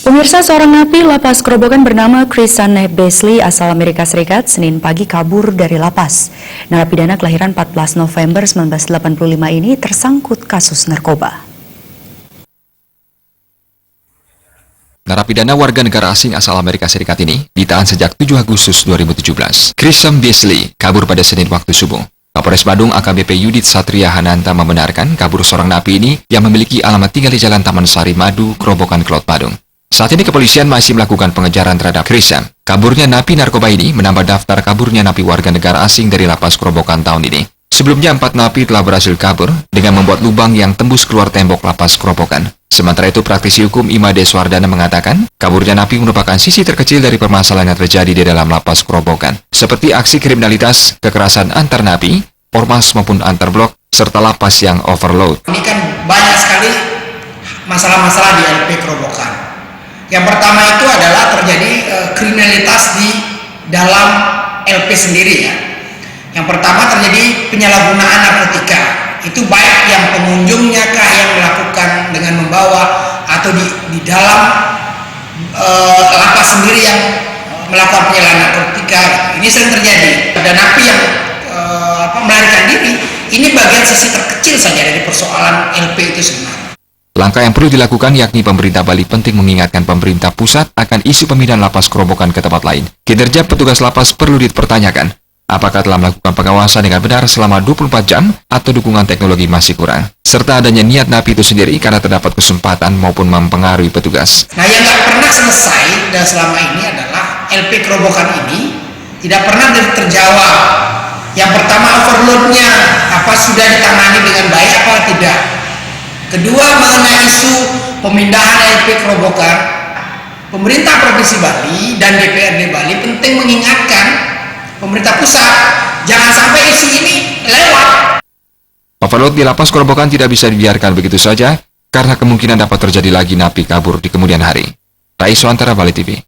Pemirsa, seorang napi lapas Kerobokan bernama Christian Beasley asal Amerika Serikat Senin pagi kabur dari lapas. Narapidana kelahiran 14 November 1985 ini tersangkut kasus narkoba. Narapidana warga negara asing asal Amerika Serikat ini ditahan sejak 7 Agustus 2017. Christian Beasley kabur pada Senin waktu subuh. Kapolres Badung AKBP Yudit Satria Hananta membenarkan kabur seorang napi ini yang memiliki alamat tinggal di Jalan Taman Sari Madu, Kerobokan, Klot, Badung. Saat ini kepolisian masih melakukan pengejaran terhadap Christian. Kaburnya napi narkoba ini menambah daftar kaburnya napi warga negara asing dari lapas Kerobokan tahun ini. Sebelumnya 4 napi telah berhasil kabur dengan membuat lubang yang tembus keluar tembok lapas Kerobokan. Sementara itu praktisi hukum Imade Swardana mengatakan kaburnya napi merupakan sisi terkecil dari permasalahan yang terjadi di dalam lapas Kerobokan, seperti aksi kriminalitas, kekerasan antar napi, ormas maupun antar blok, serta lapas yang overload. Ini kan banyak sekali masalah-masalah di LP Kerobokan. Yang pertama itu adalah terjadi kriminalitas di dalam LP sendiri ya. Yang pertama terjadi penyalahgunaan narkotika. Itu baik yang pengunjungnya kah yang melakukan dengan membawa atau di dalam lapas sendiri yang melakukan penyalahgunaan narkotika. Ini sering terjadi. Ada napi yang melarikan diri. Ini bagian sisi terkecil saja dari persoalan LP itu sebenarnya. Langkah yang perlu dilakukan yakni pemerintah Bali penting mengingatkan pemerintah pusat akan isu pemindahan lapas Kerobokan ke tempat lain. Kinerja petugas lapas perlu dipertanyakan. Apakah telah melakukan pengawasan dengan benar selama 24 jam atau dukungan teknologi masih kurang? Serta adanya niat napi itu sendiri karena terdapat kesempatan maupun mempengaruhi petugas. Nah, yang nggak pernah selesai dan selama ini adalah LP Kerobokan ini tidak pernah terjawab. Yang pertama overloadnya, apa sudah ditangani dengan baik apa tidak? Kedua, mengenai isu pemindahan LP Kerobokan, pemerintah Provinsi Bali dan DPRD Bali penting mengingatkan pemerintah pusat, jangan sampai isu ini lewat. Overload di lapas Kerobokan tidak bisa dibiarkan begitu saja, karena kemungkinan dapat terjadi lagi napi kabur di kemudian hari. Rais Wantara, Bali TV.